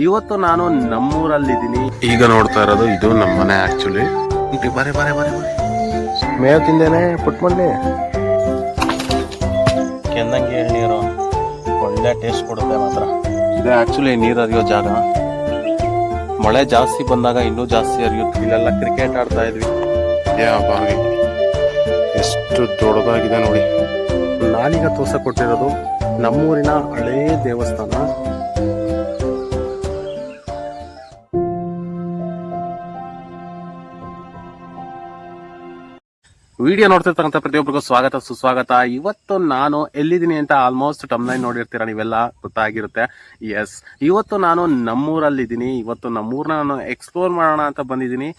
ಇವತ್ತು ನಾನು ನಮ್ಮೂರಲ್ಲಿದ್ದೀನಿ. ಈಗ ನೋಡ್ತಾ ಇರೋದು ಇದು ನಮ್ಮ ಮನೆ. ಆಕ್ಚುಲಿ ಬಾರೆ ಬಾರೆ ಬಾರೆ ಬಾರೆ ಮೇವ್ ತಿಂದೇನೆ ಪುಟ್ಮಲ್ಲಿ ಕೆಂದಂಗೆ ಎಳ್ನೀರು ಒಳ್ಳೆ ಟೇಸ್ಟ್ ಕೊಡುತ್ತೆ ಮಾತ್ರ. ಇದೆ ಆಕ್ಚುಲಿ ನೀರು ಹರಿಯೋ ಜಾಗ. ಮಳೆ ಜಾಸ್ತಿ ಬಂದಾಗ ಇನ್ನೂ ಜಾಸ್ತಿ ಹರಿಯುತ್ತೆ. ಇಲ್ಲೆಲ್ಲ ಕ್ರಿಕೆಟ್ ಆಡ್ತಾ ಇದ್ವಿ. ಬಾವಿ ಎಷ್ಟು ದೊಡ್ಡದಾಗಿದೆ ನೋಡಿ. ನಾನೀಗ ತೋರ್ಸ ಕೊಟ್ಟಿರೋದು ನಮ್ಮೂರಿನ ಹಳೇ ದೇವಸ್ಥಾನ. ವಿಡಿಯೋ ನೋಡ್ತಿರ್ತಕ್ಕಂಥ ಪ್ರತಿಯೊಬ್ಬರಿಗೂ ಸ್ವಾಗತ ಸುಸ್ವಾಗತ. ಇವತ್ತು ನಾನು ಎಲ್ಲಿದ್ದೀನಿ ಅಂತ ಆಲ್ಮೋಸ್ಟ್ ಟಮ್ಲೈನ್ ನೋಡಿರ್ತೀರ ನೀವೆಲ್ಲ, ಗೊತ್ತಾಗಿರುತ್ತೆ. ಎಸ್, ಇವತ್ತು ನಾನು ನಮ್ಮೂರಲ್ಲಿದ್ದೀನಿ. ಇವತ್ತು ನಮ್ಮೂರನ್ನ ನಾನು ಎಕ್ಸ್ಪ್ಲೋರ್ ಮಾಡೋಣ ಅಂತ ಬಂದಿದ್ದೀನಿ.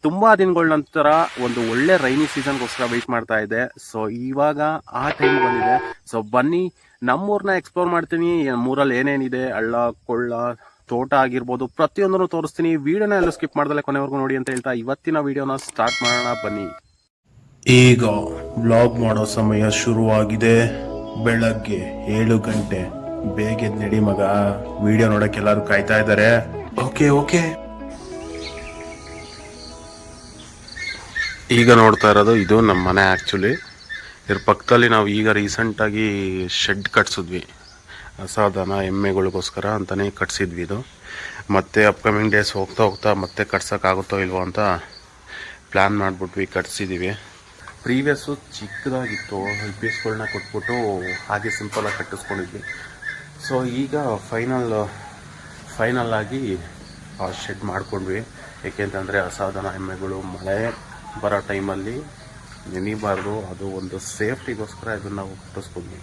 ತುಂಬಾ ದಿನಗಳ ನಂತರ ಒಂದು ಒಳ್ಳೆ ರೈನಿ ಸೀಸನ್ಗೋಸ್ಕರ ವೆಯ್ಟ್ ಮಾಡ್ತಾ ಇದ್ದೆ. ಸೊ ಇವಾಗ ಆ ಟೈಮ್ ಬಂದಿದೆ. ಸೊ ಬನ್ನಿ ನಮ್ಮೂರನ್ನ ಎಕ್ಸ್ಪ್ಲೋರ್ ಮಾಡ್ತೀನಿ. ನಮ್ಮೂರಲ್ಲಿ ಏನೇನಿದೆ, ಹಳ್ಳ ಕೊಳ್ಳ ತೋಟ ಆಗಿರ್ಬೋದು, ಪ್ರತಿಯೊಂದನ್ನು ತೋರಿಸ್ತೀನಿ. ವಿಡಿಯೋನ ಎಲ್ಲ ಸ್ಕಿಪ್ ಮಾಡ್ದಲೆ ಕೊನೆವರೆಗೂ ನೋಡಿ ಅಂತ ಹೇಳ್ತಾ ಇವತ್ತಿನ ವಿಡಿಯೋನ ಸ್ಟಾರ್ಟ್ ಮಾಡೋಣ ಬನ್ನಿ. ಈಗ ವ್ಲಾಗ್ ಮಾಡೋ ಸಮಯ ಶುರುವಾಗಿದೆ. ಬೆಳಗ್ಗೆ 7 ಗಂಟೆ. ಬೇಗ ನಡಿ ಮಗ, ವಿಡಿಯೋ ನೋಡಕ್ಕೆ ಎಲ್ಲರೂ ಕಾಯ್ತಾ ಇದ್ದಾರೆ. ಓಕೆ ಈಗ ನೋಡ್ತಾ ಇರೋದು ಇದು ನಮ್ಮ ಮನೆ. ಆ್ಯಕ್ಚುಲಿ ಇದ್ರ ಪಕ್ಕದಲ್ಲಿ ನಾವು ಈಗ ರೀಸೆಂಟಾಗಿ ಶೆಡ್ ಕಟ್ಸಿದ್ವಿ. ಹಸಾದನ ಎಮ್ಮೆಗಳಿಗೋಸ್ಕರ ಅಂತಲೇ ಕಟ್ಸಿದ್ವಿ ಇದು. ಮತ್ತೆ ಅಪ್ಕಮಿಂಗ್ ಡೇಸ್ ಹೋಗ್ತಾ ಮತ್ತೆ ಕಟ್ಸೋಕ್ಕಾಗುತ್ತೋ ಇಲ್ವೋ ಅಂತ ಪ್ಲ್ಯಾನ್ ಮಾಡಿಬಿಟ್ವಿ, ಕಟ್ಸಿದ್ದೀವಿ. ಪ್ರೀವಿಯಸ್ಸು ಚಿಕ್ಕದಾಗಿತ್ತು, ಪೀಸ್ಗಳನ್ನ ಕೊಟ್ಬಿಟ್ಟು ಹಾಗೆ ಸಿಂಪಲಾಗಿ ಕಟ್ಟಿಸ್ಕೊಂಡಿದ್ವಿ. ಸೊ ಈಗ ಫೈನಲ್ ಆಗಿ ಶೆಡ್ ಮಾಡ್ಕೊಂಡ್ವಿ. ಏಕೆಂತಂದರೆ ಹಸಾದನ ಎಮ್ಮೆಗಳು ಮಳೆ ಬರೋ ಟೈಮಲ್ಲಿ ನೆನಿಬಾರ್ದು, ಅದು ಒಂದು ಸೇಫ್ಟಿಗೋಸ್ಕರ ಇದನ್ನು ನಾವು ಕಟ್ಟಿಸ್ಕೊಂಡ್ವಿ.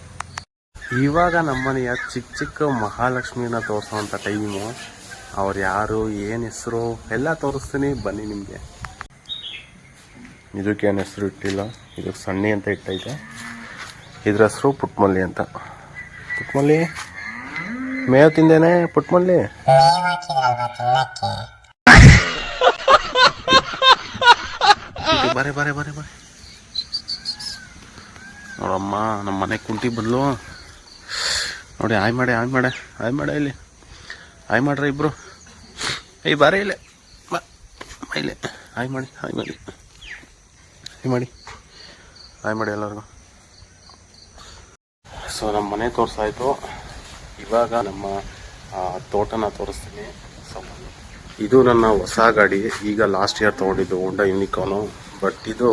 ಇವಾಗ ನಮ್ಮನೆಯ ಚಿಕ್ಕ ಮಹಾಲಕ್ಷ್ಮಿನ ತೋರಿಸೋವಂಥ ಟೈಮು. ಅವ್ರು ಯಾರು, ಏನು ಹೆಸರು ಎಲ್ಲ ತೋರಿಸ್ತೀನಿ ಬನ್ನಿ ನಿಮಗೆ. ಇದಕ್ಕೇನು ಹೆಸರು ಇಟ್ಟಿಲ್ಲ, ಇದಕ್ಕೆ ಸಣ್ಣಿ ಅಂತ ಇಟ್ಟೈತೆ. ಇದ್ರ ಹೆಸರು ಪುಟ್ಮಲ್ಲಿ ಅಂತ. ಪುಟ್ಮಲ್ಲಿ ಮೇವ್ ತಿಂದೇನೆ ಪುಟ್ಮಲ್ಲಿ. ಬಾರೆ ಬಾರೆ ಬಾರೆ ಬಾರೆ ನೋಡಮ್ಮ, ನಮ್ಮ ಮನೆ ಕುಂಟಿ ಬದಲು ನೋಡಿ. ಆಯ್ ಮಾಡೆ ಇಲ್ಲಿ ಆಯ್ ಮಾಡ್ರೆ ಇಬ್ರು. ಬಾರೆ ಇಲ್ಲೇ ಬಾ, ಇಲ್ಲೇ ಆಯ್ ಮಾಡಿ ಎಲ್ಲರಿಗೂ. ಸೊ ನಮ್ಮ ಮನೆ ತೋರಿಸಾಯ್ತು. ಇವಾಗ ನಮ್ಮ ತೋಟನ ತೋರಿಸ್ತೀನಿ. ಸೊ ಇದು ನನ್ನ ಹೊಸ ಗಾಡಿ. ಈಗ ಲಾಸ್ಟ್ ಇಯರ್ ತೊಗೊಂಡಿದ್ದು ಹೋಂಡಾ ಯೂನಿಕಾರ್ನು. ಬಟ್ ಇದು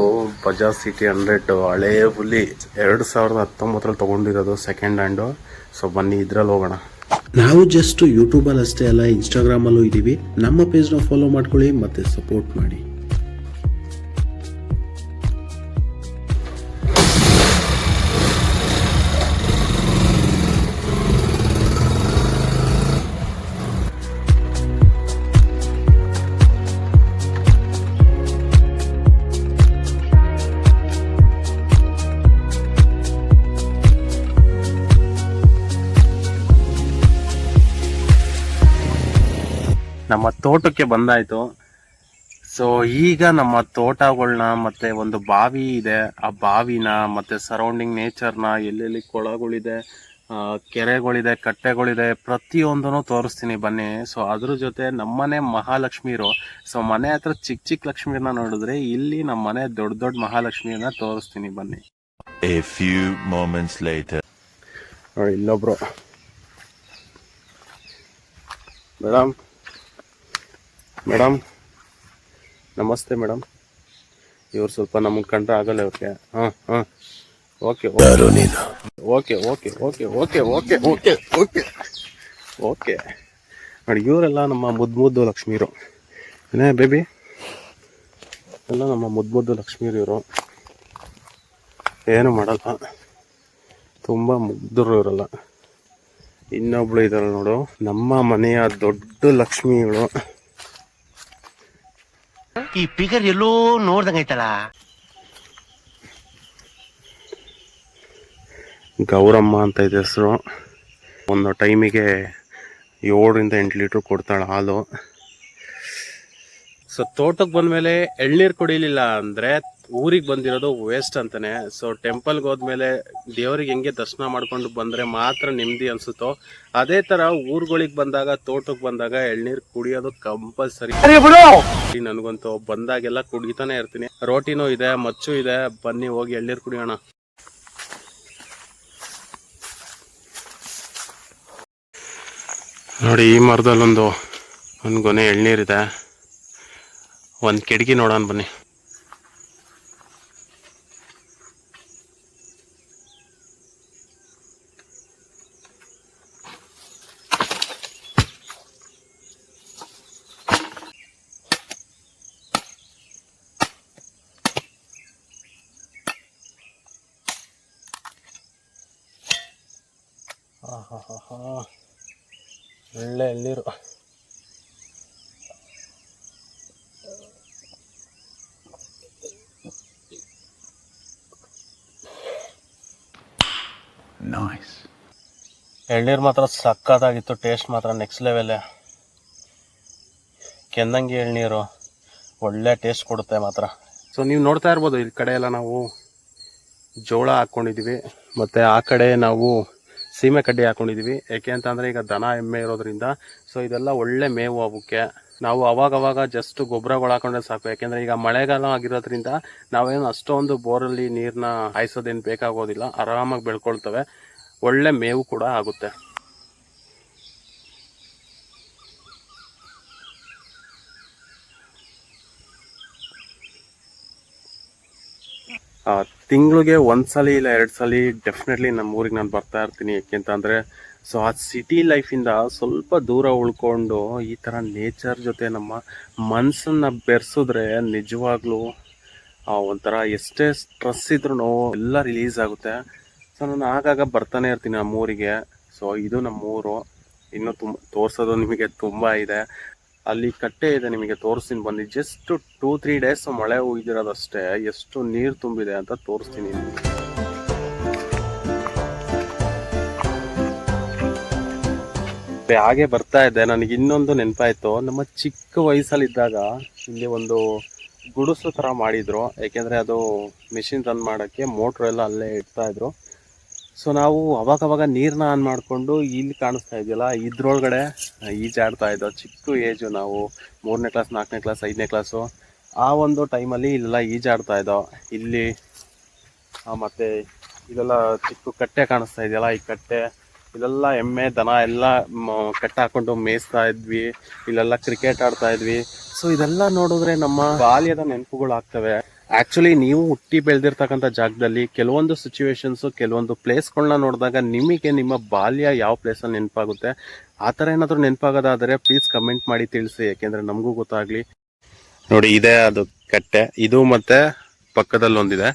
ಬಜಾಜ್ ಸಿಟಿ 100 ಹಳೇ ಹುಲಿ 2019 ತೊಗೊಂಡಿರೋದು, ಸೆಕೆಂಡ್ ಹ್ಯಾಂಡು. ಸೊ ಬನ್ನಿ ಇದ್ರಲ್ಲಿ ಹೋಗೋಣ. ನಾವು ಜಸ್ಟ್ ಯೂಟ್ಯೂಬಲ್ಲಿ ಅಷ್ಟೇ ಅಲ್ಲ, ಇನ್ಸ್ಟಾಗ್ರಾಮಲ್ಲೂ ಇದ್ದೀವಿ. ನಮ್ಮ ಪೇಜ್ನ ಫಾಲೋ ಮಾಡ್ಕೊಳ್ಳಿ ಮತ್ತು ಸಪೋರ್ಟ್ ಮಾಡಿ. ನಮ್ಮ ತೋಟಕ್ಕೆ ಬಂದಾಯ್ತು. ಸೊ ಈಗ ನಮ್ಮ ತೋಟಗಳನ್ನ ಮತ್ತೆ ಒಂದು ಬಾವಿ ಇದೆ, ಆ ಬಾವಿನ ಮತ್ತೆ ಸರೌಂಡಿಂಗ್ ನೇಚರ್ನ, ಎಲ್ಲೆಲ್ಲಿ ಕೊಳಗಳಿದೆ, ಕೆರೆಗಳಿದೆ, ಕಟ್ಟೆಗಳಿದೆ, ಪ್ರತಿಯೊಂದನ್ನು ತೋರಿಸ್ತೀನಿ ಬನ್ನಿ. ಸೊ ಅದ್ರ ಜೊತೆ ನಮ್ಮನೆ ಮಹಾಲಕ್ಷ್ಮೀರು. ಸೊ ಮನೆ ಹತ್ರ ಚಿಕ್ಕ ಲಕ್ಷ್ಮೀರನ್ನ ನೋಡಿದ್ರೆ, ಇಲ್ಲಿ ನಮ್ಮ ಮನೆ ದೊಡ್ಡ ಮಹಾಲಕ್ಷ್ಮಿಯನ್ನ ತೋರಿಸ್ತೀನಿ ಬನ್ನಿ. A few moments later. ನೋಡಿ ಇಲ್ಲೊಬ್ರು ಮೇಡಮ್ ನಮಸ್ತೆ ಮೇಡಮ್. ಇವ್ರು ಸ್ವಲ್ಪ ನಮಗೆ ಕಂಡ್ರೆ ಆಗಲ್ಲ ಇವ್ರಿಗೆ. ಓಕೆ ನೋಡಿ, ಇವರೆಲ್ಲ ನಮ್ಮ ಮುದ್ದು ಲಕ್ಷ್ಮೀರು. ಏನೇ ಬೇಬಿ, ಎಲ್ಲ ನಮ್ಮ ಮುದ್ದು ಲಕ್ಷ್ಮೀರು. ಇವರು ಏನು ಮಾಡಲ್ಲ, ತುಂಬ ಮುಗ್ಧರು ಇರಲ್ಲ. ಇನ್ನೊಬ್ಳು ಇದಾರೆ ನೋಡು, ನಮ್ಮ ಮನೆಯ ದೊಡ್ಡ ಲಕ್ಷ್ಮಿಗಳು. ಈ ಫಿಗರ್ ಎಲ್ಲೋ ನೋಡ್ದಂಗೈತಲ್ಲ. ಗೌರಮ್ಮ ಅಂತ ಇದೆ ಹೆಸರು. ಒಂದು ಟೈಮಿಗೆ 7 ರಿಂದ 8 ಲೀಟ್ರ್ ಕೊಡ್ತಾಳೆ ಹಾಲು. ಸೊ ತೋಟಕ್ಕೆ ಬಂದ್ಮೇಲೆ ಎಳ್ನೀರ್ ಕುಡಿಲಿಲ್ಲ ಅಂದ್ರೆ ಊರಿಗೆ ಬಂದಿರೋದು ವೇಸ್ಟ್ ಅಂತಾನೆ. ಸೊ ಟೆಂಪಲ್ಗೆ ಹೋದ್ಮೇಲೆ ದೇವರಿಗೆ ಹೆಂಗೆ ದರ್ಶನ ಮಾಡ್ಕೊಂಡು ಬಂದ್ರೆ ಮಾತ್ರ ನೆಮ್ಮದಿ ಅನ್ಸುತ್ತೋ, ಅದೇ ತರ ಊರುಗಳಿಗೆ ಬಂದಾಗ ತೋಟಕ್ಕೆ ಬಂದಾಗ ಎಳ್ನೀರ್ ಕುಡಿಯೋದು ಕಂಪಲ್ಸರಿ. ನನಗಂತೂ ಬಂದಾಗೆಲ್ಲ ಕುಡಿತಾನೆ ಇರ್ತೀನಿ. ರೋಟಿನೂ ಇದೆ, ಮಚ್ಚು ಇದೆ, ಬನ್ನಿ ಹೋಗಿ ಎಳ್ನೀರ್ ಕುಡಿಯೋಣ. ನೋಡಿ, ಈ ಮರದಲ್ಲೊಂದು ಗೊನೆ ಎಳ್ನೀರಿದೆ. ಒಂದು ಕಿಟಕಿ ನೋಡೋಣ ಬನ್ನಿ. ಒಳ್ಳೆ ಎಳ್ನೀರು. ಎಳ್ನೀರು ಮಾತ್ರ ಸಕ್ಕತ್ತಾಗಿತ್ತು, ಟೇಸ್ಟ್ ಮಾತ್ರ ನೆಕ್ಸ್ಟ್ ಲೆವೆಲ್ಲೇ. ಕೆಂದಂಗಿ ಎಳ್ನೀರು ಒಳ್ಳೆ ಟೇಸ್ಟ್ ಕೊಡುತ್ತೆ ಮಾತ್ರ. ಸೊ ನೀವು ನೋಡ್ತಾ ಇರ್ಬೋದು, ಈ ಕಡೆ ಎಲ್ಲ ನಾವು ಜೋಳ ಹಾಕ್ಕೊಂಡಿದ್ದೀವಿ, ಮತ್ತು ಆ ಕಡೆ ನಾವು ಸೀಮೆ ಕಡ್ಡಿ ಹಾಕ್ಕೊಂಡಿದ್ದೀವಿ. ಯಾಕೆ ಅಂತಂದರೆ ಈಗ ದನ ಎಮ್ಮೆ ಇರೋದ್ರಿಂದ ಸೊ ಇದೆಲ್ಲ ಒಳ್ಳೆ ಮೇವು ಅವಕ್ಕೆ. ನಾವು ಅವಾಗವಾಗ ಜಸ್ಟ್ ಗೊಬ್ಬರಗಳು ಹಾಕೊಂಡ್ರೆ ಸಾಕು. ಯಾಕೆಂದರೆ ಈಗ ಮಳೆಗಾಲ ಆಗಿರೋದ್ರಿಂದ ನಾವೇನು ಅಷ್ಟೊಂದು ಬೋರಲ್ಲಿ ನೀರನ್ನ ಹಾಯಿಸೋದೇನು ಬೇಕಾಗೋದಿಲ್ಲ, ಆರಾಮಾಗಿ ಬೆಳ್ಕೊಳ್ತವೆ, ಒಳ್ಳೆ ಮೇವು ಕೂಡ ಆಗುತ್ತೆ. ತಿಂಗಳಿಗೆ ಒಂದ್ಸಲಿ ಇಲ್ಲ 2 ಸಲ ಡೆಫಿನೆಟ್ಲಿ ನಮ್ಮ ಊರಿಗೆ ನಾನು ಬರ್ತಾ ಇರ್ತೀನಿ. ಯಾಕೆಂತಂದರೆ ಸೊ ಆ ಸಿಟಿ ಲೈಫಿಂದ ಸ್ವಲ್ಪ ದೂರ ಉಳ್ಕೊಂಡು ಈ ಥರ ನೇಚರ್ ಜೊತೆ ನಮ್ಮ ಮನಸ್ಸನ್ನು ಬೆರೆಸಿದ್ರೆ ನಿಜವಾಗ್ಲೂ ಒಂಥರ ಎಷ್ಟೇ ಸ್ಟ್ರೆಸ್ ಇದ್ರೂ ಎಲ್ಲ ರಿಲೀಸ್ ಆಗುತ್ತೆ. ಸೊ ನಾನು ಆಗಾಗ ಬರ್ತಾನೆ ಇರ್ತೀನಿ ನಮ್ಮೂರಿಗೆ. ಸೊ ಇದು ನಮ್ಮೂರು. ಇನ್ನೂ ತೋರಿಸೋದು ನಿಮಗೆ ತುಂಬ ಇದೆ. ಅಲ್ಲಿ ಕಟ್ಟೆ ಇದೆ, ನಿಮಗೆ ತೋರಿಸ್ತೀನಿ ಬನ್ನಿ. ಜಸ್ಟ್ 2-3 ಡೇಸ್ ಮಳೆ ಹುಯ್ದಿರೋದಷ್ಟೇ, ಎಷ್ಟು ನೀರು ತುಂಬಿದೆ ಅಂತ ತೋರಿಸ್ತೀನಿ. ಹಾಗೆ ಬರ್ತಾ ಇದ್ದೆ, ನನಗೆ ಇನ್ನೊಂದು ನೆನಪಾಯ್ತು. ನಮ್ಮ ಚಿಕ್ಕ ವಯಸ್ಸಲ್ಲಿದ್ದಾಗ ಇಲ್ಲಿ ಒಂದು ಗುಡಿಸು ಥರ ಮಾಡಿದ್ರು. ಯಾಕೆಂದರೆ ಅದು ಮಿಷಿನ್ ರನ್ ಮಾಡೋಕ್ಕೆ ಮೋಟ್ರ್ ಎಲ್ಲ ಅಲ್ಲೇ ಇಡ್ತಾ ಇದ್ರು. ಸೊ ನಾವು ಅವಾಗವಾಗ ನೀರನ್ನ ಆನ್ ಮಾಡಿಕೊಂಡು ಇಲ್ಲಿ ಕಾಣಿಸ್ತಾ ಇದೆಯಲ್ಲ ಇದ್ರೊಳಗಡೆ ಈಜಾಡ್ತಾ ಇದ್ದೋ. ಚಿಕ್ಕ ಏಜು, ನಾವು 3ನೇ ಕ್ಲಾಸ್ 4ನೇ ಕ್ಲಾಸ್ 5ನೇ ಕ್ಲಾಸು ಆ ಒಂದು ಟೈಮಲ್ಲಿ ಇಲ್ಲೆಲ್ಲ ಈಜಾಡ್ತಾ ಇದ್ದೋ. ಇಲ್ಲಿ ಮತ್ತು ಇದೆಲ್ಲ ಚಿಕ್ಕ ಕಟ್ಟೆ ಕಾಣಿಸ್ತಾ ಇದೆಯಲ್ಲ, ಈ ಕಟ್ಟೆ ಇಲ್ಲೆಲ್ಲ ಎಮ್ಮೆ ದನ ಎಲ್ಲ ಕಟ್ಟೆ ಹಾಕೊಂಡು ಮೇಯಿಸ್ತಾ ಇದ್ವಿ. ಇಲ್ಲೆಲ್ಲ ಕ್ರಿಕೆಟ್ ಆಡ್ತಾ ಇದ್ವಿ. ಸೊ ಇದೆಲ್ಲ ನೋಡಿದ್ರೆ ನಮ್ಮ ಬಾಲ್ಯದ ನೆನಪುಗಳು ಆಗ್ತವೆ. ಆ್ಯಕ್ಚುಲಿ ನೀವು ಹುಟ್ಟಿ ಬೆಳೆದಿರ್ತಕ್ಕಂಥ ಜಾಗದಲ್ಲಿ ಕೆಲವೊಂದು ಸಿಚುವೇಶನ್ಸು, ಕೆಲವೊಂದು ಪ್ಲೇಸ್ಗಳನ್ನ ನೋಡಿದಾಗ ನಿಮಗೆ ನಿಮ್ಮ ಬಾಲ್ಯ ಯಾವ ಪ್ಲೇಸಲ್ಲಿ ನೆನಪಾಗುತ್ತೆ. ಆ ಥರ ಏನಾದರೂ ನೆನಪಾಗೋದಾದರೆ ಪ್ಲೀಸ್ ಕಮೆಂಟ್ ಮಾಡಿ ತಿಳಿಸಿ, ಯಾಕೆಂದರೆ ನಮಗೂ ಗೊತ್ತಾಗಲಿ. ನೋಡಿ, ಇದೆ ಅದು ಕಟ್ಟೆ, ಇದು ಮತ್ತೆ ಪಕ್ಕದಲ್ಲಿ ಒಂದಿದೆ.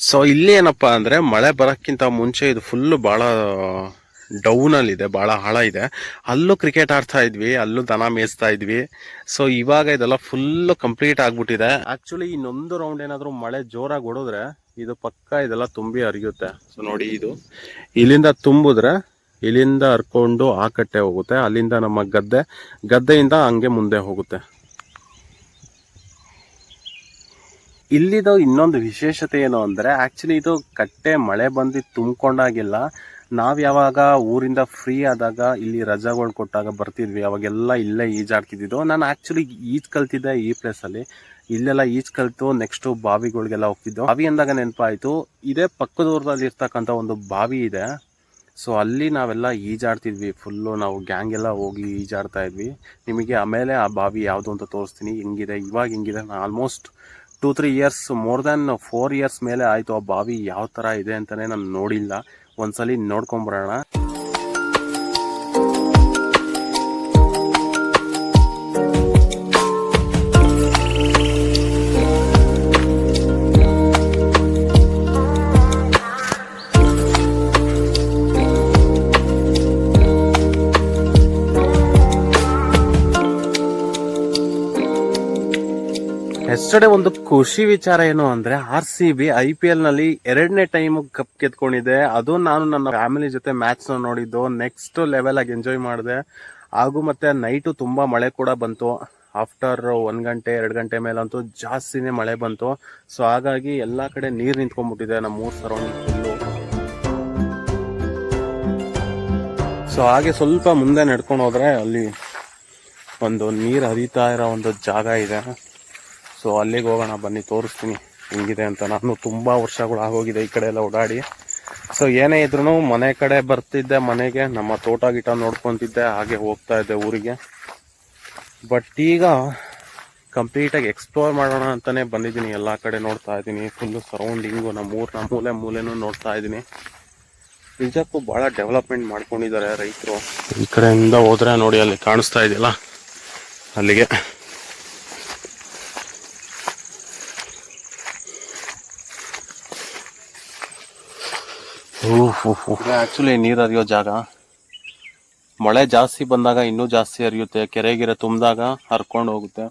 ಸೊ ಇಲ್ಲಿ ಏನಪ್ಪ ಅಂದರೆ ಮಳೆ ಬರೋಕ್ಕಿಂತ ಮುಂಚೆ ಇದು ಫುಲ್ಲು ಭಾಳ ಡೌನಲ್ಲಿದೆ, ಭಾಳ ಆಳ ಇದೆ. ಅಲ್ಲೂ ಕ್ರಿಕೆಟ್ ಆಡ್ತಾ ಇದ್ವಿ, ಅಲ್ಲೂ ದನ ಮೇಯಿಸ್ತಾ ಇದ್ವಿ. ಸೊ ಇವಾಗ ಇದೆಲ್ಲ ಫುಲ್ಲು ಕಂಪ್ಲೀಟ್ ಆಗ್ಬಿಟ್ಟಿದೆ. ಆ್ಯಕ್ಚುಲಿ ಇನ್ನೊಂದು ರೌಂಡ್ ಏನಾದರೂ ಮಳೆ ಜೋರಾಗಿ ಹೊಡಿದ್ರೆ ಇದು ಪಕ್ಕ ಇದೆಲ್ಲ ತುಂಬಿ ಹರಿಯುತ್ತೆ. ಸೊ ನೋಡಿ, ಇದು ಇಲ್ಲಿಂದ ತುಂಬಿದ್ರೆ ಇಲ್ಲಿಂದ ಹರ್ಕೊಂಡು ಆ ಕಟ್ಟೆ ಹೋಗುತ್ತೆ, ಅಲ್ಲಿಂದ ನಮ್ಮ ಗದ್ದೆಯಿಂದ ಹಂಗೆ ಮುಂದೆ ಹೋಗುತ್ತೆ. ಇಲ್ಲಿದು ಇನ್ನೊಂದು ವಿಶೇಷತೆ ಏನು ಅಂದರೆ, ಆ್ಯಕ್ಚುಲಿ ಇದು ಕಟ್ಟೆ ಮಳೆ ಬಂದು ತುಂಬಿಕೊಂಡಾಗಿಲ್ಲ. ನಾವು ಯಾವಾಗ ಊರಿಂದ ಫ್ರೀ ಆದಾಗ ಇಲ್ಲಿ ರಜಾಗಳು ಕೊಟ್ಟಾಗ ಬರ್ತಿದ್ವಿ, ಅವಾಗೆಲ್ಲ ಇಲ್ಲೇ ಈಜಾಡ್ತಿದ್ದು. ನಾನು ಆ್ಯಕ್ಚುಲಿ ಈಜು ಕಲ್ತಿದ್ದೆ ಈ ಪ್ಲೇಸಲ್ಲಿ. ಇಲ್ಲೆಲ್ಲ ಈಜು ಕಲಿತು ನೆಕ್ಸ್ಟು ಬಾವಿಗಳಿಗೆಲ್ಲ ಹೋಗ್ತಿದ್ದೋ. ಬಾವಿ ಅಂದಾಗ ನೆನಪಾಯಿತು, ಇದೇ ಪಕ್ಕದೂರದಲ್ಲಿ ಇರ್ತಕ್ಕಂಥ ಒಂದು ಬಾವಿ ಇದೆ. ಸೊ ಅಲ್ಲಿ ನಾವೆಲ್ಲ ಈಜಾಡ್ತಿದ್ವಿ, ಫುಲ್ಲು ನಾವು ಗ್ಯಾಂಗ್ ಎಲ್ಲ ಹೋಗಿ ಈಜಾಡ್ತಾ ಇದ್ವಿ. ನಿಮಗೆ ಆಮೇಲೆ ಆ ಬಾವಿ ಯಾವುದು ಅಂತ ತೋರಿಸ್ತೀನಿ ಹೆಂಗಿದೆ. ಇವಾಗ ಹೆಂಗಿದೆ, ನಾನು almost 2-3 years, more than 4 years ಮೇಲೆ ಆಯಿತು ಆ ಬಾವಿ ಯಾವ ಥರ ಇದೆ ಅಂತಲೇ ನಾನು ನೋಡಿಲ್ಲ. ಒಂದ್ಸಲಿ ನೋಡ್ಕೊಂಬರೋಣ. ಎಸ್ಟರ್ಡೇ ಒಂದು ಖುಷಿ ವಿಚಾರ ಏನು ಅಂದ್ರೆ, RCB IPL ನಲ್ಲಿ 2ನೇ ಟೈಮ್ ಕಪ್ ಗೆದ್ಕೊಂಡಿದೆ. ಅದು ನಾನು ನನ್ನ ಫ್ಯಾಮಿಲಿ ಜೊತೆ ಮ್ಯಾಚ್ ನೋಡಿದ್ದು, ನೆಕ್ಸ್ಟ್ ಲೆವೆಲ್ ಆಗಿ ಎಂಜಾಯ್ ಮಾಡಿದೆ. ಹಾಗೂ ಮತ್ತೆ ನೈಟು ತುಂಬಾ ಮಳೆ ಕೂಡ ಬಂತು. ಆಫ್ಟರ್ 1 ಗಂಟೆ 2 ಗಂಟೆ ಮೇಲಂತೂ ಜಾಸ್ತಿನೇ ಮಳೆ ಬಂತು. ಸೊ ಹಾಗಾಗಿ ಎಲ್ಲ ಕಡೆ ನೀರು ನಿಂತ್ಕೊಂಡ್ಬಿಟ್ಟಿದೆ ನಮ್ಮ ಊರ್ ಸರೌಂಡಿಂಗ್ ಫುಲ್ಲು. ಸೊ ಹಾಗೆ ಸ್ವಲ್ಪ ಮುಂದೆ ನಡ್ಕೊಂಡು ಹೋದ್ರೆ ಅಲ್ಲಿ ಒಂದು ನೀರು ಹರಿತಾ ಇರೋ ಒಂದು ಜಾಗ ಇದೆ. ಸೊ ಅಲ್ಲಿಗೆ ಹೋಗೋಣ ಬನ್ನಿ, ತೋರಿಸ್ತೀನಿ ಹೆಂಗಿದೆ ಅಂತ. ನಾನು ತುಂಬ ವರ್ಷಗಳು ಆಗೋಗಿದೆ ಈ ಕಡೆ ಎಲ್ಲ ಓಡಾಡಿ. ಸೊ ಏನೇ ಇದ್ರೂ ಮನೆ ಕಡೆ ಬರ್ತಿದ್ದೆ, ಮನೆಗೆ ನಮ್ಮ ತೋಟ ಗಿಟ ನೋಡ್ಕೊತಿದ್ದೆ, ಹಾಗೆ ಹೋಗ್ತಾ ಇದ್ದೆ ಊರಿಗೆ. ಬಟ್ ಈಗ ಕಂಪ್ಲೀಟಾಗಿ ಎಕ್ಸ್ಪ್ಲೋರ್ ಮಾಡೋಣ ಅಂತಲೇ ಬಂದಿದ್ದೀನಿ. ಎಲ್ಲ ಕಡೆ ನೋಡ್ತಾ ಇದ್ದೀನಿ, ಫುಲ್ಲು ಸರೌಂಡಿಂಗು, ನಮ್ಮ ಊರಿನ ಮೂಲೆನೂ ನೋಡ್ತಾ ಇದ್ದೀನಿ. ನಿಜಕ್ಕೂ ಭಾಳ ಡೆವಲಪ್ಮೆಂಟ್ ಮಾಡ್ಕೊಂಡಿದ್ದಾರೆ ರೈತರು. ಈ ಕಡೆಯಿಂದ ಹೋದ್ರೆ ನೋಡಿ ಅಲ್ಲಿ ಕಾಣಿಸ್ತಾ ಇದೆಯಲ್ಲ, ಅಲ್ಲಿಗೆ. ಆಕ್ಚುಲಿ ನೀರು ಹರಿಯೋ ಜಾಗ. ಮಳೆ ಜಾಸ್ತಿ ಬಂದಾಗ ಇನ್ನೂ ಜಾಸ್ತಿ ಹರಿಯುತ್ತೆ, ಕೆರೆಗಿರೆ ತುಂಬಿದಾಗ ಹರ್ಕೊಂಡು ಹೋಗುತ್ತೆ.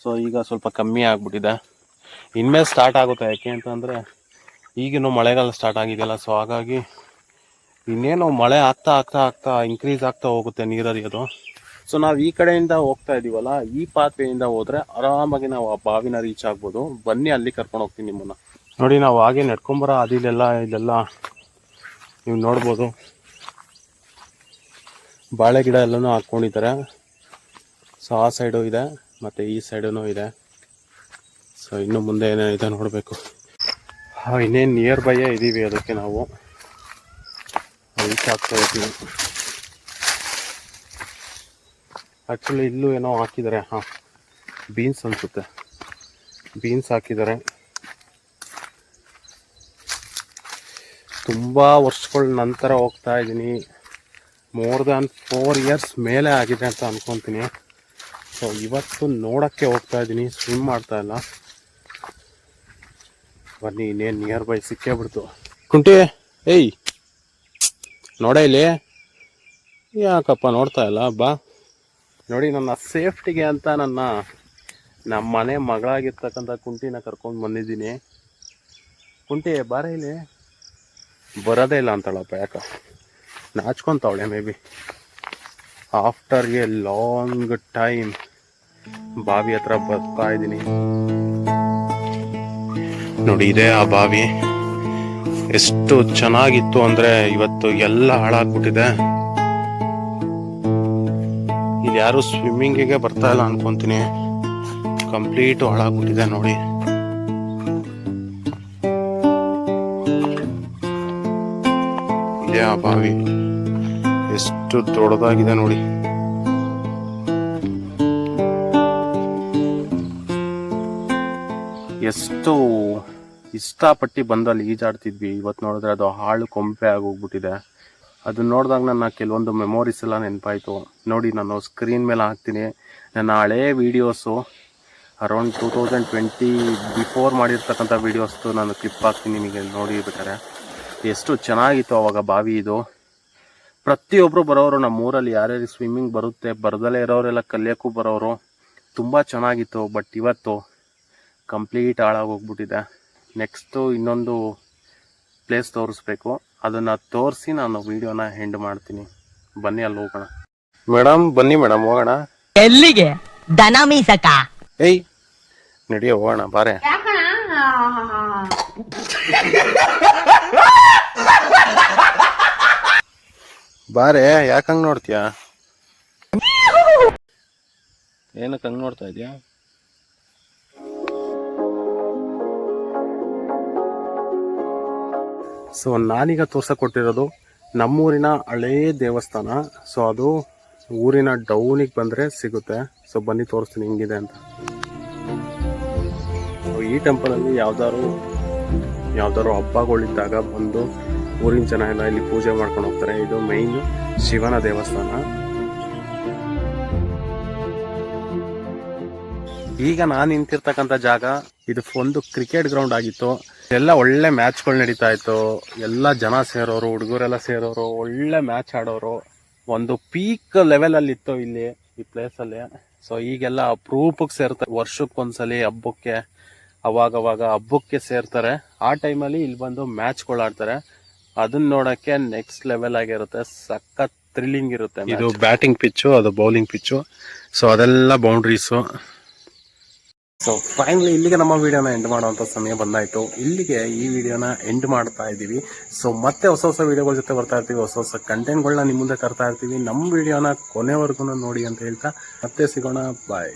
ಸೊ ಈಗ ಸ್ವಲ್ಪ ಕಮ್ಮಿ ಆಗ್ಬಿಟ್ಟಿದೆ, ಇನ್ಮೇಲೆ ಸ್ಟಾರ್ಟ್ ಆಗುತ್ತೆ. ಯಾಕೆ ಅಂತಂದರೆ ಈಗಿನ್ನೂ ಮಳೆಗಾಲ ಸ್ಟಾರ್ಟ್ ಆಗಿದೆಯಲ್ಲ. ಸೊ ಹಾಗಾಗಿ ಇನ್ನೇನು ಮಳೆ ಆಗ್ತಾ ಆಗ್ತಾ ಆಗ್ತಾ ಇನ್ಕ್ರೀಸ್ ಆಗ್ತಾ ಹೋಗುತ್ತೆ ನೀರು ಹರಿಯೋದು. ಸೊ ನಾವು ಈ ಕಡೆಯಿಂದ ಹೋಗ್ತಾ ಇದೀವಲ್ಲ, ಈ ಪಾತ್ವೆಯಿಂದ ಹೋದ್ರೆ ಆರಾಮಾಗಿ ನಾವು ಆ ಬಾವಿನ ರೀಚ್ ಆಗ್ಬೋದು. ಬನ್ನಿ, ಅಲ್ಲಿ ಕರ್ಕೊಂಡು ಹೋಗ್ತೀನಿ ನಿಮ್ಮನ್ನ. ನೋಡಿ, ನಾವು ಹಾಗೆ ನಡ್ಕೊಂಬರೋ ಅದಿಲ್ಲೆಲ್ಲ ಇಲ್ಲೆಲ್ಲ ನೀವು ನೋಡ್ಬೋದು, ಬಾಳೆ ಗಿಡ ಎಲ್ಲನೂ ಹಾಕ್ಕೊಂಡಿದ್ದಾರೆ. ಸೊ ಆ ಸೈಡು ಇದೆ ಮತ್ತು ಈ ಸೈಡೂ ಇದೆ. ಸೊ ಇನ್ನು ಮುಂದೆ ಏನೇನಿದೆ ನೋಡಬೇಕು. ಇನ್ನೇನು ನಿಯರ್ ಬೈಯೇ ಇದ್ದೀವಿ, ಅದಕ್ಕೆ ನಾವು ರೀಚ್ ಆಗ್ತಾ ಇದ್ದೀವಿ. ಆ್ಯಕ್ಚುಲಿ ಇಲ್ಲೂ ಏನೋ ಹಾಕಿದ್ದಾರೆ, ಬೀನ್ಸ್ ಅನಿಸುತ್ತೆ, ಬೀನ್ಸ್ ಹಾಕಿದ್ದಾರೆ. ತುಂಬ ವರ್ಷಗಳ ನಂತರ ಹೋಗ್ತಾ ಇದ್ದೀನಿ. ಮೋರ್ ದ್ಯಾನ್ 4 years ಮೇಲೆ ಆಗಿದೆ ಅಂತ ಅನ್ಕೊತೀನಿ. ಸೊ ಇವತ್ತು ನೋಡೋಕ್ಕೆ ಹೋಗ್ತಾ ಇದ್ದೀನಿ, ಸ್ವಿಮ್ ಮಾಡ್ತಾ ಇಲ್ಲ. ಬನ್ನಿ, ಇನ್ನೇನು ನಿಯರ್ ಬೈ ಸಿಕ್ಕೇ ಬಿಡ್ತು. ಕುಂಟಿ, ಏಯ್ ನೋಡ ಇಲ್ಲಿ, ಯಾಕಪ್ಪ ನೋಡ್ತಾ ಇಲ್ಲ? ಬಾ. ನೋಡಿ, ನನ್ನ ಸೇಫ್ಟಿಗೆ ಅಂತ ನಮ್ಮ ಮನೆ ಮಗಳಾಗಿರ್ತಕ್ಕಂಥ ಕುಂಟಿನ ಕರ್ಕೊಂಡು ಬಂದಿದ್ದೀನಿ. ಕುಂಟಿ ಬಾರ ಇಲ್ಲಿ. ಬರೋದೇ ಇಲ್ಲ ಅಂತಾಳಪ್ಪ, ಯಾಕ ನಾಚ್ಕೊಂತಾವಳೆ. Maybe after a long time ಬಾವಿ ಹತ್ರ ಬರ್ತಾ ಇದ್ದೀನಿ. ನೋಡಿ, ಇದೇ ಆ ಬಾವಿ. ಎಷ್ಟು ಚೆನ್ನಾಗಿತ್ತು ಅಂದ್ರೆ ಇವತ್ತು ಎಲ್ಲ ಹಾಳಾಗ್ಬಿಟ್ಟಿದೆ. ಇಲ್ಲಿ ಯಾರು ಸ್ವಿಮ್ಮಿಂಗಿಗೆ ಬರ್ತಾ ಇಲ್ಲ ಅನ್ಕೊಂತೀನಿ, ಕಂಪ್ಲೀಟ್ ಹಾಳಾಗ್ಬಿಟ್ಟಿದೆ. ನೋಡಿ, ಇದೇ ಆ ಬಾವಿ. ಎಷ್ಟು ದೊಡ್ಡದಾಗಿದೆ ನೋಡಿ. ಎಷ್ಟು ಇಷ್ಟಪಟ್ಟು ಬಂದಲ್ಲಿ ಈಜಾಡ್ತಿದ್ವಿ. ಇವತ್ತು ನೋಡಿದ್ರೆ ಅದು ಹಾಳು ಕೊಂಪೆ ಆಗೋಗ್ಬಿಟ್ಟಿದೆ. ಅದನ್ನ ನೋಡಿದಾಗ ನನ್ನ ಕೆಲವೊಂದು ಮೆಮೊರೀಸ್ ಎಲ್ಲ ನೆನಪಾಯಿತು. ನೋಡಿ, ನಾನು ಸ್ಕ್ರೀನ್ ಮೇಲೆ ಹಾಕ್ತೀನಿ ನನ್ನ ಹಳೇ ವೀಡಿಯೋಸು, ಅರೌಂಡ್ 2020 ಬಿಫೋರ್ ಮಾಡಿರ್ತಕ್ಕಂಥ ವೀಡಿಯೋಸ್ದು ನಾನು ಕ್ಲಿಪ್ ಹಾಕ್ತೀನಿ, ನಿಮಗೆ ನೋಡಿ ಬೇಕಾರೆ. ಎಷ್ಟು ಚೆನ್ನಾಗಿತ್ತು ಅವಾಗ ಬಾವಿ ಇದು. ಪ್ರತಿಯೊಬ್ಬರು ಬರೋರು, ನಮ್ಮೂರಲ್ಲಿ ಯಾರ್ಯಾರು ಸ್ವಿಮ್ಮಿಂಗ್ ಬರುತ್ತೆ, ಬರದಲ್ಲೇ ಇರೋರೆಲ್ಲ ಕಲಿಯೋಕ್ಕೂ ಬರೋರು. ತುಂಬ ಚೆನ್ನಾಗಿತ್ತು. ಬಟ್ ಇವತ್ತು ಕಂಪ್ಲೀಟ್ ಹಾಳಾಗೋಗ್ಬಿಟ್ಟಿದೆ. ನೆಕ್ಸ್ಟು ಇನ್ನೊಂದು ಪ್ಲೇಸ್ ತೋರಿಸ್ಬೇಕು, ಅದನ್ನು ತೋರಿಸಿ ನಾನು ವಿಡಿಯೋನ ಎಂಡ್ ಮಾಡ್ತೀನಿ. ಬನ್ನಿ, ಅಲ್ಲಿ ಹೋಗೋಣ. ಮೇಡಮ್ ಬನ್ನಿ ಮೇಡಮ್, ಹೋಗೋಣ. ಎಲ್ಲಿಗೆ? ದನ ಮೀಸಕ? ಏಯ್ ನಡಿಯೋ, ಹೋಗೋಣ ಬಾರೆ. ಬಾರೆ, ಯಾಕಂಗ್ ನೋಡ್ತೀಯ? ಏನಕ್ಕೆ ಹಂಗ್ ನೋಡ್ತಾ ಇದೀಯಾ? ಸೊ ನಾನೀಗ ತೋರ್ಸಕ್ ಕೊಟ್ಟಿರೋದು ನಮ್ಮೂರಿನ ಹಳೇ ದೇವಸ್ಥಾನ. ಸೊ ಅದು ಊರಿನ ಡೌನಿಗೆ ಬಂದರೆ ಸಿಗುತ್ತೆ. ಸೊ ಬನ್ನಿ ತೋರಿಸ್ತೀನಿ ಹೆಂಗಿದೆ ಅಂತ. ಸೊ ಈ ಟೆಂಪಲಲ್ಲಿ ಯಾವ್ದಾದ್ರು ಹಬ್ಬಗಳಿದ್ದಾಗ ಬಂದು ಊರಿನ ಜನ ಎಲ್ಲ ಇಲ್ಲಿ ಪೂಜೆ ಮಾಡ್ಕೊಂಡು ಹೋಗ್ತಾರೆ. ಇದು ಮೈನ್ ಶಿವನ ದೇವಸ್ಥಾನ. ಈಗ ನಾನು ನಿಂತಿರ್ತಕ್ಕಂಥ ಜಾಗ ಇದು ಒಂದು ಕ್ರಿಕೆಟ್ ಗ್ರೌಂಡ್ ಆಗಿತ್ತು. ಎಲ್ಲ ಒಳ್ಳೆ ಮ್ಯಾಚ್ಗಳು ನಡೀತಾ ಇತ್ತು. ಎಲ್ಲ ಜನ ಸೇರೋರು, ಹುಡುಗರೆಲ್ಲ ಸೇರೋರು, ಒಳ್ಳೆ ಮ್ಯಾಚ್ ಆಡೋರು. ಒಂದು ಪೀಕ್ ಲೆವೆಲ್ ಅಲ್ಲಿ ಇತ್ತು ಇಲ್ಲಿ ಈ ಪ್ಲೇಸ್ ಅಲ್ಲಿ. ಸೊ ಈಗೆಲ್ಲ ಅಪರೂಪಕ್ಕೆ ಸೇರ್ತಾರೆ, ವರ್ಷಕ್ಕೊಂದ್ಸಲಿ ಹಬ್ಬಕ್ಕೆ, ಅವಾಗವಾಗ ಹಬ್ಬಕ್ಕೆ ಸೇರ್ತಾರೆ. ಆ ಟೈಮಲ್ಲಿ ಇಲ್ಲಿ ಬಂದು ಮ್ಯಾಚ್ಗಳು ಆಡ್ತಾರೆ. ಅದನ್ನ ನೋಡೋಕ್ಕೆ ನೆಕ್ಸ್ಟ್ ಲೆವೆಲ್ ಆಗಿರುತ್ತೆ, ಸಖತ್ ಥ್ರಿಲ್ಲಿಂಗ್ ಇರುತ್ತೆ. ಇದು ಬ್ಯಾಟಿಂಗ್ ಪಿಚ್ಚು, ಅದು ಬೌಲಿಂಗ್ ಪಿಚ್ಚು. ಸೊ ಅದೆಲ್ಲ ಬೌಂಡ್ರೀಸು. ಸೊ ಫೈನಲಿ ಇಲ್ಲಿಗೆ ನಮ್ಮ ವಿಡಿಯೋನ ಎಂಡ್ ಮಾಡುವಂಥ ಸಮಯ ಬಂದಾಯಿತು. ಇಲ್ಲಿಗೆ ಈ ವಿಡಿಯೋನ ಎಂಡ್ ಮಾಡ್ತಾ ಇದ್ದೀವಿ. ಸೊ ಮತ್ತೆ ಹೊಸ ಹೊಸ ವಿಡಿಯೋಗಳ ಜೊತೆ ಬರ್ತಾ ಇರ್ತೀವಿ, ಹೊಸ ಹೊಸ ಕಂಟೆಂಟ್ಗಳನ್ನ ನಿಮ್ಮ ಮುಂದೆ ತರ್ತಾ ಇರ್ತೀವಿ. ನಮ್ಮ ವಿಡಿಯೋನ ಕೊನೆವರೆಗೂ ನೋಡಿ ಅಂತ ಹೇಳ್ತಾ ಮತ್ತೆ ಸಿಗೋಣ. ಬಾಯ್.